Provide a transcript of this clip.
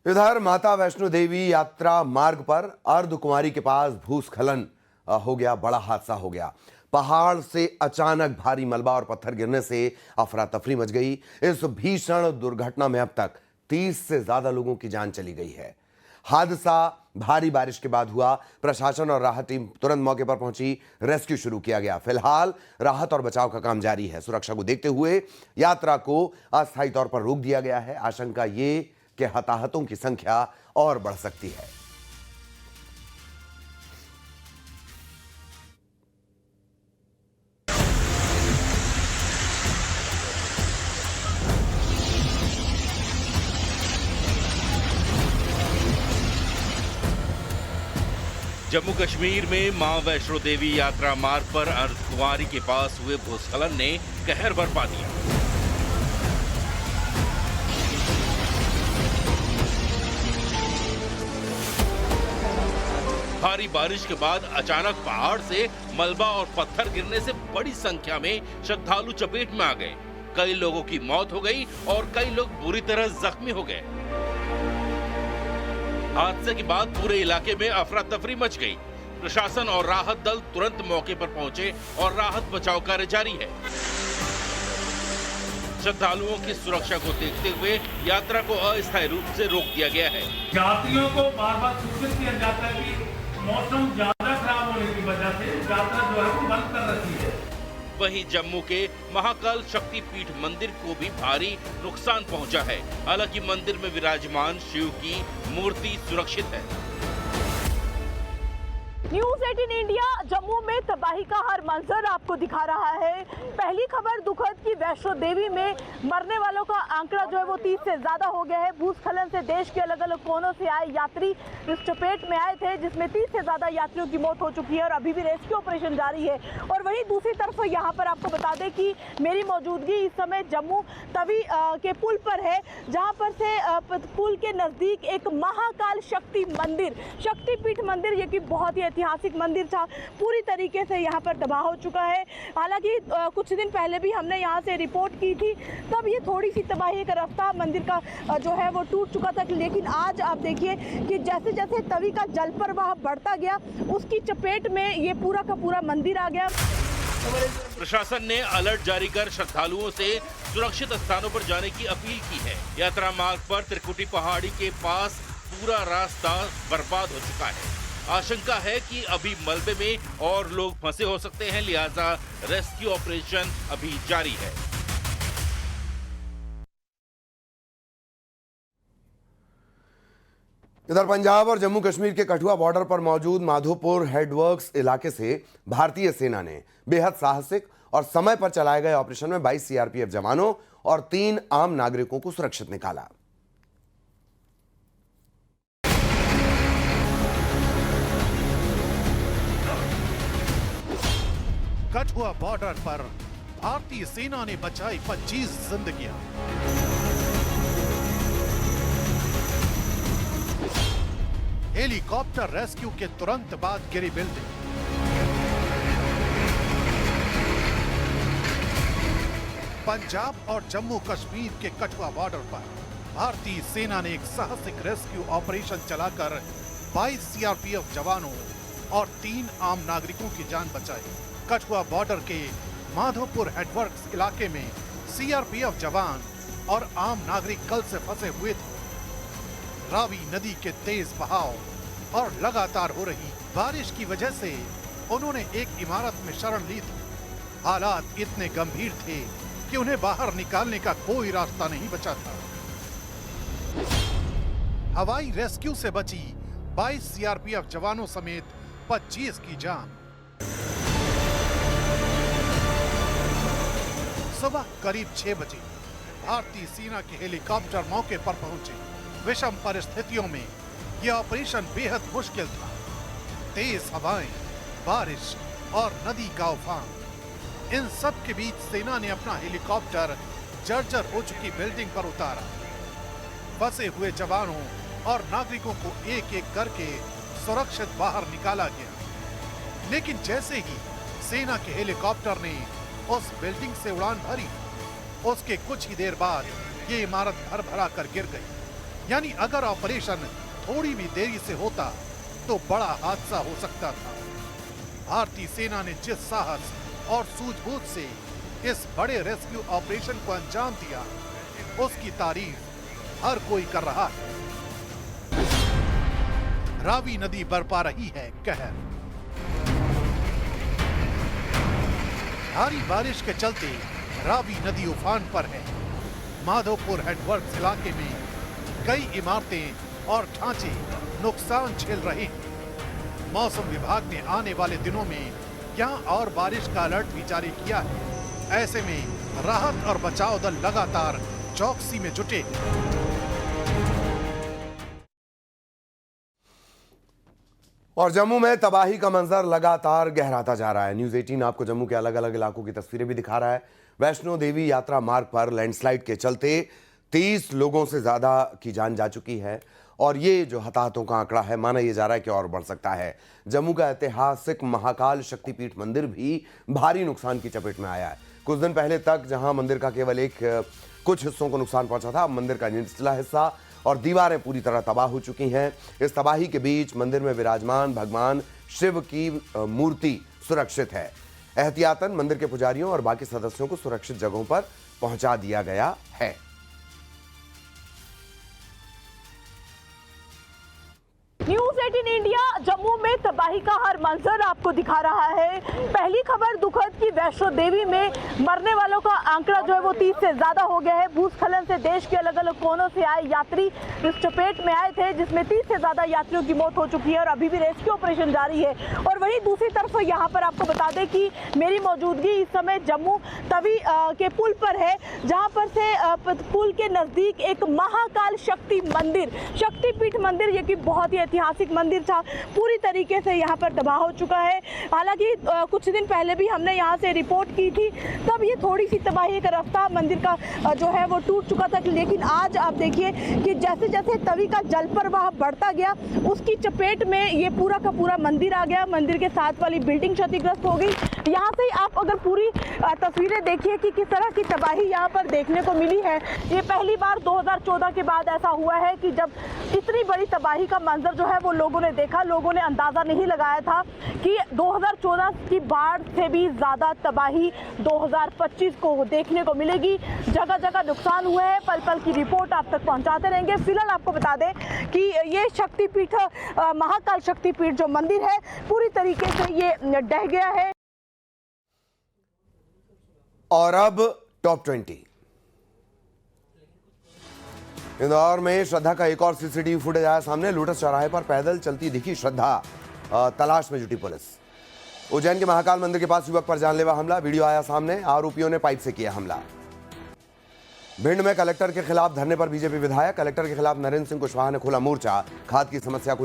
इधर माता वैष्णो देवी यात्रा मार्ग पर अर्धकुंवारी के पास भूस्खलन हो गया। बड़ा हादसा हो गया। पहाड़ से अचानक भारी मलबा और पत्थर गिरने से अफरा तफरी मच गई। इस भीषण दुर्घटना में अब तक 30 से ज्यादा लोगों की जान चली गई है। हादसा भारी बारिश के बाद हुआ। प्रशासन और राहत टीम तुरंत मौके पर पहुंची। रेस्क्यू शुरू किया गया। फिलहाल राहत और बचाव का काम जारी है। सुरक्षा को देखते हुए यात्रा को अस्थायी तौर पर रोक दिया गया है। आशंका ये कि हताहतों की संख्या और बढ़ सकती है। जम्मू कश्मीर में मां वैष्णो देवी यात्रा मार्ग पर अर्धकुंवारी के पास हुए भूस्खलन ने कहर बरपा दिया। भारी बारिश के बाद अचानक पहाड़ से मलबा और पत्थर गिरने से बड़ी संख्या में श्रद्धालु चपेट में आ गए। कई लोगों की मौत हो गई और कई लोग बुरी तरह जख्मी हो गए। हादसे के बाद पूरे इलाके में अफरा तफरी मच गई। प्रशासन और राहत दल तुरंत मौके पर पहुंचे और राहत बचाव कार्य जारी है। श्रद्धालुओं की सुरक्षा को देखते हुए यात्रा को अस्थायी रूप से रोक दिया गया है। यात्रियों को बार बार सूचित किया जाता है कि मौसम ज्यादा खराब होने की वजह से यात्रा जो है वो बंद कर रखी है। वहीं जम्मू के महाकाल शक्तिपीठ मंदिर को भी भारी नुकसान पहुंचा है। हालांकि मंदिर में विराजमान शिव की मूर्ति सुरक्षित है। न्यूज़ 18 इंडिया जम्मू में तबाही का हर मंजर आपको दिखा रहा है। पहली खबर दुखद की वैष्णो देवी में मरने वालों का आंकड़ा जो है वो 30 से ज्यादा हो गया है। भूस्खलन से देश के अलग अलग कोनों से आए यात्री इस चपेट में आए थे, जिसमें 30 से ज्यादा यात्रियों की मौत हो चुकी है और अभी भी रेस्क्यू ऑपरेशन जारी है। और वहीं दूसरी तरफ यहाँ पर आपको बता दें कि मेरी मौजूदगी इस समय जम्मू तवी के पुल पर है, जहाँ पर से पुल के नजदीक एक महाकाल शक्तिपीठ मंदिर, ये कि बहुत ही ऐतिहासिक मंदिर था, पूरी तरीके से यहाँ पर तबाह हो चुका है। हालांकि कुछ दिन पहले भी हमने यहाँ से रिपोर्ट की थी, तब ये थोड़ी सी तबाही का रास्ता मंदिर का जो है वो टूट चुका था। लेकिन आज आप देखिए कि जैसे जैसे तवी का जल प्रवाह बढ़ता गया, उसकी चपेट में ये पूरा का पूरा मंदिर आ गया। प्रशासन ने अलर्ट जारी कर श्रद्धालुओं से सुरक्षित स्थानों पर जाने की अपील की है। यात्रा मार्ग पर त्रिकुटी पहाड़ी के पास पूरा रास्ता बर्बाद हो चुका है। आशंका है कि अभी मलबे में और लोग फंसे हो सकते हैं, लिहाजा रेस्क्यू ऑपरेशन अभी जारी है। इधर पंजाब और जम्मू कश्मीर के कठुआ बॉर्डर पर मौजूद माधोपुर हेडवर्क्स इलाके से भारतीय सेना ने बेहद साहसिक और समय पर चलाए गए ऑपरेशन में 22 सीआरपीएफ जवानों और 3 आम नागरिकों को सुरक्षित निकाला। कठुआ बॉर्डर पर भारतीय सेना ने बचाई 25 जिंदगियां। हेलीकॉप्टर रेस्क्यू के तुरंत बाद गिरी बिल्डिंग। पंजाब और जम्मू कश्मीर के कठुआ बॉर्डर पर भारतीय सेना ने एक साहसिक रेस्क्यू ऑपरेशन चलाकर 22 सीआरपीएफ जवानों और 3 आम नागरिकों की जान बचाई। कठुआ बॉर्डर के माधोपुर हेडवर्क्स इलाके में सीआरपीएफ जवान और आम नागरिक कल से फंसे हुए थे। रावी नदी के तेज बहाव और लगातार हो रही बारिश की वजह से उन्होंने एक इमारत में शरण ली थी। हालात इतने गंभीर थे कि उन्हें बाहर निकालने का कोई रास्ता नहीं बचा था। हवाई रेस्क्यू से बची 22 सीआरपीएफ जवानों समेत 25 की जान। सुबह करीब 6 बजे भारतीय सेना के हेलीकॉप्टर मौके पर पहुंचे। विषम परिस्थितियों में यह ऑपरेशन बेहद मुश्किल था। तेज हवाएं, बारिश और नदी का उफान, इन सब के बीच सेना ने अपना हेलीकॉप्टर जर्जर हो चुकी बिल्डिंग पर उतारा। फंसे हुए जवानों और नागरिकों को एक एक करके सुरक्षित बाहर निकाला गया। लेकिन जैसे ही सेना के हेलीकॉप्टर ने उस बिल्डिंग से उड़ान भरी, उसके कुछ ही देर बाद ये इमारत भर भरा कर गिर गई। यानी अगर ऑपरेशन थोड़ी भी देरी से होता तो बड़ा हादसा हो सकता था। भारतीय सेना ने जिस साहस और सूझबूझ से इस बड़े रेस्क्यू ऑपरेशन को अंजाम दिया, उसकी तारीफ हर कोई कर रहा है। रावी नदी बरपा रही है कहर। भारी बारिश के चलते रावी नदी उफान पर है। माधोपुर हेडवर्क्स इलाके में कई इमारतें और ढांचे नुकसान झेल रहे हैं। मौसम विभाग ने आने वाले दिनों में यहां और बारिश का अलर्ट भी जारी किया है। ऐसे में राहत और बचाव दल लगातार चौकसी में जुटे हैं। और जम्मू में तबाही का मंजर लगातार गहराता जा रहा है। न्यूज 18 आपको जम्मू के अलग अलग इलाकों की तस्वीरें भी दिखा रहा है। वैष्णो देवी यात्रा मार्ग पर लैंडस्लाइड के चलते 30 लोगों से ज्यादा की जान जा चुकी है और ये जो हताहतों का आंकड़ा है, माना यह जा रहा है कि और बढ़ सकता है। जम्मू का ऐतिहासिक महाकाल शक्तिपीठ मंदिर भी भारी नुकसान की चपेट में आया है। कुछ दिन पहले तक जहां मंदिर का केवल कुछ हिस्सों को नुकसान पहुंचा था, अब मंदिर का निचला हिस्सा और दीवारें पूरी तरह तबाह हो चुकी हैं। इस तबाही के बीच मंदिर में विराजमान भगवान शिव की मूर्ति सुरक्षित है। एहतियातन मंदिर के पुजारियों और बाकी सदस्यों को सुरक्षित जगहों पर पहुंचा दिया गया है। न्यूज 18 इंडिया जम्मू में तबाही का हर मंजर आपको दिखा रहा है। पहली खबर दुखद की वैष्णो देवी में मरने वालों का आंकड़ा जो है वो 30 से ज्यादा हो गया है। भूस्खलन से देश के अलग अलग कोनों से आए यात्री इस चपेट में आए थे, जिसमें 30 से ज्यादा यात्रियों की मौत हो चुकी है और अभी भी रेस्क्यू ऑपरेशन जारी है। और वहीं दूसरी तरफ यहाँ पर आपको बता दें कि मेरी मौजूदगी इस समय जम्मू तवी के पुल पर है, जहाँ पर से पुल के नजदीक एक महाकाल शक्तिपीठ मंदिर, ये कि बहुत ही ऐतिहासिक मंदिर था, पूरी तरीके से यहाँ पर तबाह हो चुका है। हालांकि कुछ दिन पहले भी हमने यहाँ से रिपोर्ट की थी, तब ये थोड़ी सी तबाही का रास्ता मंदिर का जो है वो टूट चुका था। लेकिन आज आप देखिए कि जैसे जैसे तवी का जल प्रवाह बढ़ता गया, उसकी चपेट में ये पूरा का पूरा मंदिर आ गया। मंदिर के साथ वाली बिल्डिंग क्षतिग्रस्त हो गई। यहाँ से आप अगर पूरी तस्वीरें देखिए कि किस तरह की तबाही यहाँ पर देखने को मिली है। ये पहली बार 2014 के बाद ऐसा हुआ है कि जब इतनी बड़ी तबाही का मंजर जो है वो लोगों ने देखा। लोगों ने अंदाजा नहीं लगाया था कि 2014 की बाढ़ से भी ज्यादा तबाही 2025 को देखने को मिलेगी। जगह जगह नुकसान हुए हैं, पल पल की रिपोर्ट आप तक पहुंचाते रहेंगे। फिलहाल आपको बता दें कि ये शक्तिपीठ महाकाल शक्तिपीठ जो मंदिर है, पूरी तरीके से ये ढह गया है। और अब टॉप 20। इंदौर में श्रद्धा का एक और सीसीटीवी फुटेज आया सामने। लोटस चौराहे पर पैदल चलती दिखी श्रद्धा, तलाश में जुटी पुलिस। उज्जैन के महाकाल मंदिर के पास युवक पर जानलेवा हमला, वीडियो आया सामने। आरोपियों ने पाइप से किया हमला। भिंड में कलेक्टर के खिलाफ धरने पर बीजेपी विधायक। कलेक्टर के खिलाफ नरेंद्र सिंह कुशवाहा ने खोला मोर्चा। खाद की समस्या को